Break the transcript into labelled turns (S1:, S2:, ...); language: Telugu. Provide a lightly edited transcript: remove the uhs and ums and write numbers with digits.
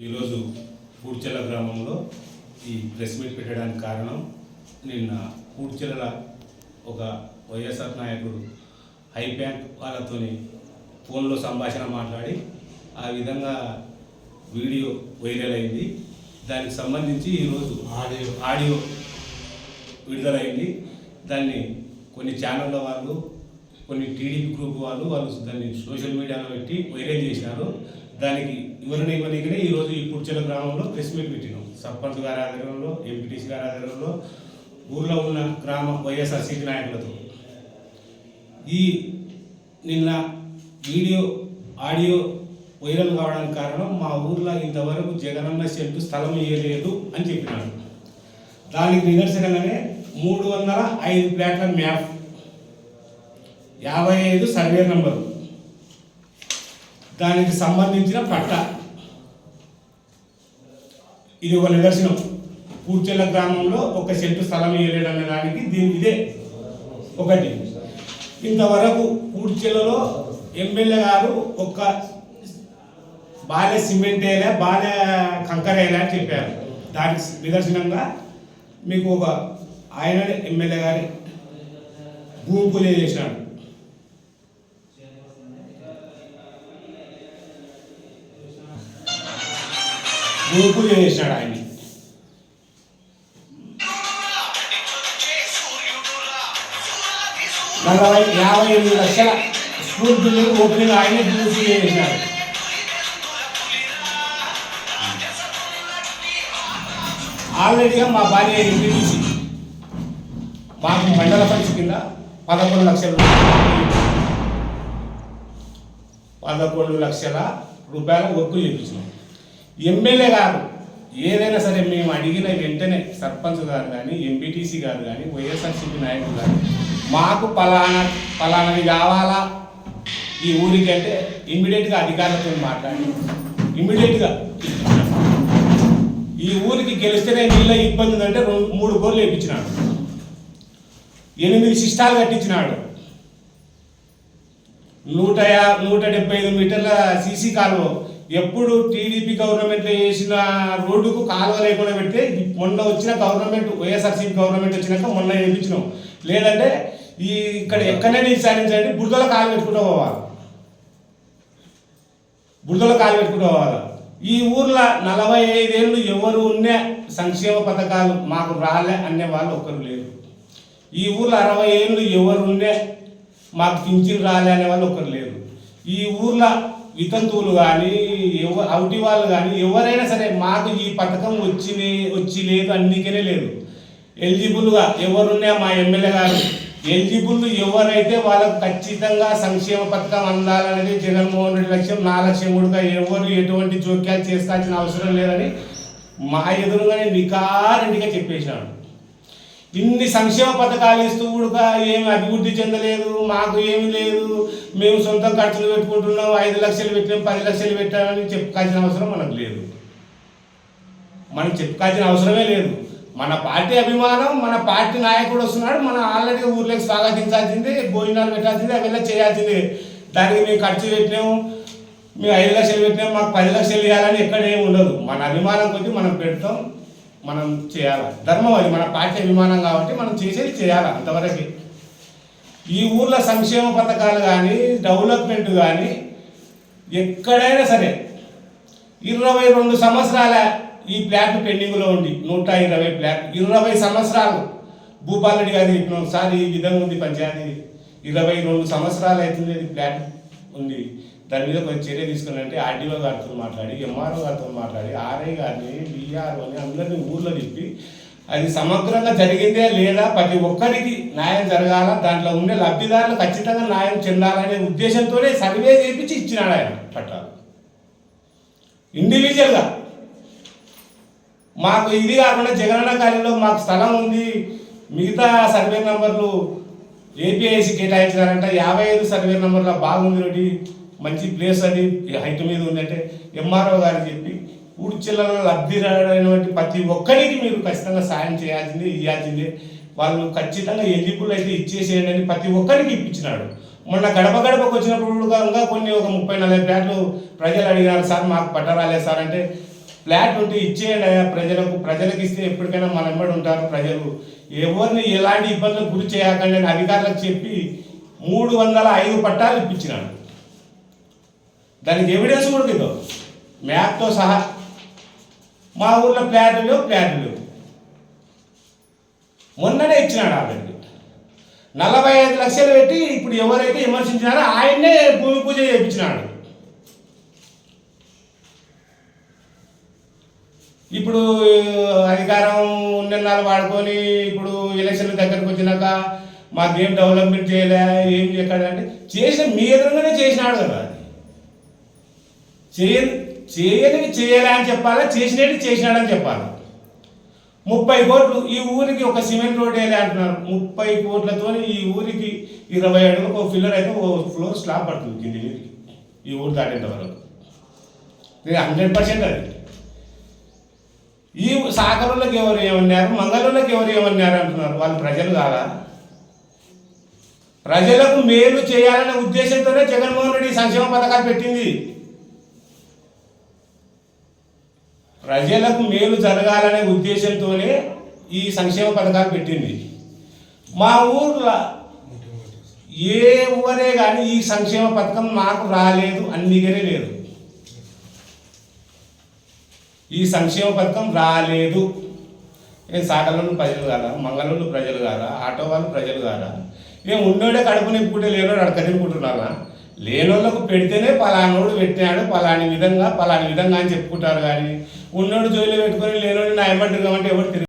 S1: ఈరోజు పూడ్చెల గ్రామంలో ఈ ప్రెస్ మీట్ పెట్టడానికి కారణం, నిన్న పూడ్చెల ఒక వైఎస్ఆర్ నాయకుడు హై బ్యాంక్ వాళ్ళతో ఫోన్లో సంభాషణ మాట్లాడి ఆ విధంగా వీడియో వైరల్ అయింది. దానికి సంబంధించి ఈరోజు ఆడియో విడుదలైంది. దాన్ని కొన్ని ఛానళ్ళ వాళ్ళు, కొన్ని టీడీపీ గ్రూప్ వాళ్ళు దాన్ని సోషల్ మీడియాలో పెట్టి వైరల్ చేసినారు. దానికి వివరణ ఇవ్వనీకనే ఈరోజు ఈ పూడ్చెల గ్రామంలో ప్రెస్ మీట్ పెట్టినాం. సర్పంచ్ గారి ఆధ్వర్యంలో, ఎంపీటీసీ గారి ఆధ్వర్యంలో, ఊర్లో ఉన్న గ్రామ వైఎస్ఆర్సీపీ నాయకులతో ఈ నిన్న వీడియో ఆడియో వైరల్ కావడానికి కారణం, మా ఊర్లో ఇంతవరకు జగనన్న సెంటు స్థలం ఇవ్వలేదు అని చెప్పినాడు. దానికి నిదర్శనంగానే 305 ప్లాట్ల మ్యాప్, 55 సర్వే నంబరు, దానికి సంబంధించిన పట్ట, ఇది ఒక నిదర్శనం. పూడ్చెల గ్రామంలో ఒక సెంటు స్థలం ఇవ్వలేదన్న దానికి ఇదే ఒకటి. ఇంతవరకు పూడ్చెలలో ఎమ్మెల్యే గారు ఒక్క బాలే సిమెంట్ వేయలే, బాలే కంకర వేయలే అని చెప్పారు. దానికి నిదర్శనంగా మీకు ఒక ఆయన ఎమ్మెల్యే గారి భూమి పూజ చేసినాడు. భూమి పూజ చేసినాడు ఆయన. 58 లక్షల స్కూల్ బిల్డింగ్ ఓపెనింగ్ ఆయనే భూమి పూజ చేసినాడు. ఆల్రెడీగా మా భార్య ఎంపీటీసీ మాకు మండల పరిషత్ కింద 11 లక్షల రూపాయల వర్క్ చేయించినాం. ఎమ్మెల్యే గారు ఏదైనా సరే మేము అడిగిన వెంటనే సర్పంచ్ గారు కానీ, ఎంపీటీసీ గారు కానీ, వైఎస్ఆర్సీపీ నాయకులు కానీ మాకు పలానది కావాలా ఈ ఊరికి అంటే ఇమ్మీడియట్గా అధికారులతో మాట్లాడి ఇమ్మీడియట్గా ఈ ఊరికి గెలిస్తేనే నీళ్ళ ఇబ్బంది ఉందంటే 3 బోర్లు వేయించినాడు, 8 సిస్టాలు కట్టించినాడు, 175 మీటర్ల సీసీ కాలువ. ఎప్పుడు టీడీపీ గవర్నమెంట్లో వేసిన రోడ్డుకు కాలువ లేకుండా పెడితే మొన్న వచ్చిన గవర్నమెంట్, వైఎస్ఆర్సీపీ గవర్నమెంట్ వచ్చినాక మొన్న వేయించినాం. లేదంటే ఇక్కడ ఎక్కడైనా నీళ్ళు సాధించాలంటే బురదలో కాలు పెట్టుకుంటూ పోవాలి, ఈ ఊర్లో 45 ఏళ్ళు ఎవరు ఉన్న సంక్షేమ పథకాలు మాకు రాలే అనే వాళ్ళు ఒక్కరు లేరు. ఈ ఊర్లో 60 ఏళ్ళు ఎవరు ఉండే మాకు పింఛన్ రాలే అనే వాళ్ళు ఒక్కరు లేరు. ఈ ఊర్లో వితంతువులు కానీ, అవుటి వాళ్ళు కానీ ఎవరైనా సరే మాకు ఈ పథకం వచ్చి లేదు అందుకనే లేదు. ఎలిజిబుల్గా ఎవరున్నా మా ఎమ్మెల్యే గారు ఎలిజిబుల్ ఎవరైతే వాళ్ళకు ఖచ్చితంగా సంక్షేమ పథకం అందాలనేది జగన్మోహన్ రెడ్డి లక్ష్యం, నా లక్ష్యం కూడా. ఎవరు ఎటువంటి జోక్యాలు చేసుకోవాల్సిన అవసరం లేదని మా ఎదురుగానే నికారండిగా చెప్పేసినాడు. ఇన్ని సంక్షేమ పథకాలు ఇస్తూ కూడా ఏమి అభివృద్ధి చెందలేదు, మాకు ఏమి లేదు, మేము సొంతం ఖర్చులు పెట్టుకుంటున్నాం, 5 లక్షలు పెట్టాం, 10 లక్షలు పెట్టామని చెప్పుకోవాల్సిన అవసరం మనకు లేదు. మనం చెప్పుకోవాల్సిన అవసరమే లేదు. మన పార్టీ అభిమానం, మన పార్టీ నాయకుడు వస్తున్నాడు, మనం ఆల్రెడీ ఊర్లోకి స్వాగతించాల్సిందే, భోజనాలు పెట్టాల్సిందే, అవన్నీ చేయాల్సిందే. దానికి మేము ఖర్చు పెట్టినాము, మేము 5 లక్షలు పెట్టినాము, మాకు 10 లక్షలు ఇవ్వాలని ఎక్కడ ఏమి ఉండదు. మన అభిమానం కొద్దీ మనం పెడతాం, మనం చేయాలి. ధర్మం అది, మన పార్టీ అభిమానం కాబట్టి మనం చేసేది చేయాలి అంతవరకు. ఈ ఊర్లో సంక్షేమ పథకాలు కానీ, డెవలప్మెంట్ కానీ ఎక్కడైనా సరే 22 సంవత్సరాల ఈ ప్లాట్ పెండింగ్లో ఉండి 120 ప్లాట్, 20 సంవత్సరాలు భూపాల్ రెడ్డి గారు చెప్పిన ఒకసారి ఈ విధంగా ఉంది పంచాయతీ, 22 సంవత్సరాలు అవుతుంది ఇది ప్లాట్ ఉంది. దాని మీద కొంచెం చర్య తీసుకున్నారంటే ఆర్డీఓ గారితో మాట్లాడి, ఎంఆర్ఓ గారితో మాట్లాడి, ఆర్ఐ గారిని, బీఆర్ఓని అందరినీ ఊర్లో తిప్పి అది సమగ్రంగా జరిగిందే లేదా, ప్రతి ఒక్కరికి న్యాయం జరగాల, దాంట్లో ఉండే లబ్ధిదారులు ఖచ్చితంగా న్యాయం చెందాలనే ఉద్దేశంతోనే సర్వే చేయించి ఇచ్చినాడు ఆయన పట్టాలు. ఇండివిజువల్గా మాకు ఇది కాకుండా జగనన్న కాలంలో మాకు స్థలం ఉంది, మిగతా సర్వే నంబర్లు ఏపీఐసి కేటాయించినారంట, 55 సర్వే నంబర్ల బాగుంది, ఒకటి మంచి ప్లేస్ అది హైట్ మీద ఉందంటే ఎంఆర్ఓ గారు చెప్పి పూడ్చెలలో లబ్ధిదారుడైనటువంటి ప్రతి ఒక్కరికి మీరు ఖచ్చితంగా సాయం చేయాల్సిందే, ఇవ్వాల్సిందే, వాళ్ళు ఖచ్చితంగా ఎలిజిబుల్ అయితే ఇచ్చేసేయండి అని ప్రతి ఒక్కరికి ఇప్పించినాడు. మొన్న గడపకు వచ్చినప్పుడు కొన్ని ఒక 30-40 ప్లాట్లు ప్రజలు అడిగినారు, సార్ మాకు పట్ట రాలేదు సార్ అంటే ఫ్లాట్ ఉంటే ఇచ్చేయండి అయ్యా ప్రజలకు ఇస్తే ఎప్పటికైనా మన వెంబడి ఉంటారు ప్రజలు. ఎవరిని ఎలాంటి ఇబ్బందులకు గురి చేయకండి అని అధికారులకు చెప్పి 305 పట్టాలు ఇప్పించినాడు. దానికి ఎవిడెన్స్ కూడా ఇదో మ్యాప్తో సహా. మా ఊర్లో ఫ్లాట్లు లేవు. మొన్ననే ఇచ్చినాడు ఆల్రెడీ 45 లక్షలు పెట్టి. ఇప్పుడు ఎవరైతే విమర్శించినారో ఆయన్నే భూమి పూజ చేయించినాడు. ఇప్పుడు అధికారం ఉన్నన్నాళ్ళు వాడుకొని ఇప్పుడు ఎలక్షన్ల దగ్గరకు వచ్చినాక మాకేం డెవలప్మెంట్ చేయలే, ఏం చేయకండి చేసిన మీ ఎదురుగానే చేసినాడు కదా. చేయనివి చేయలే అని చెప్పాలా, చేసినట్టు చేసినాడని చెప్పాలి. 30 కోట్లు ఈ ఊరికి ఒక సిమెంట్ రోడ్ వేయాలి అంటున్నారు. 30 కోట్లతో ఈ ఊరికి 20 అడుగులకు ఒక ఫిల్లర్ అయితే ఒక ఫ్లోర్ స్లాబ్ పడుతుంది కింది మీదకి ఈ ఊరు దాటేంత వరకు. 100% అది. ఈ సాగరంలోకి ఎవరు ఏమన్నారు, మంగళూరులోకి ఎవరు ఏమన్నారు అంటున్నారు. వాళ్ళు ప్రజలు కాదా? ప్రజలకు మేలు చేయాలనే ఉద్దేశంతోనే జగన్మోహన్ రెడ్డి సంక్షేమ పథకాలు పెట్టింది. ప్రజలకు మేలు జరగాలనే ఉద్దేశంతోనే ఈ సంక్షేమ పథకాలు పెట్టింది. మా ఊర్లో ఏ ఊరే కానీ ఈ సంక్షేమ పథకం మాకు రాలేదు అన్నిగనే లేదు. ఈ సంక్షేమ పథకం రాలేదు. ఏం సాగరంలో ప్రజలు కాదా, మంగళూరు ప్రజలు కాదా, ఆటో వాళ్ళు ప్రజలు కాదా? ఏం ఉన్నోడే కడుపు నింపుకుంటే లేనోడు అడక తినుకుంటున్నారా? లేనోళ్ళకు పెడితేనే పలానోడు పెట్టాడు పలాని విధంగా అని చెప్పుకుంటారు. కానీ ఉన్నోడు జోలిలో పెట్టుకొని లేనోడు నా ఎమ్మటి తిరగమంటే ఎవరు తిరిగి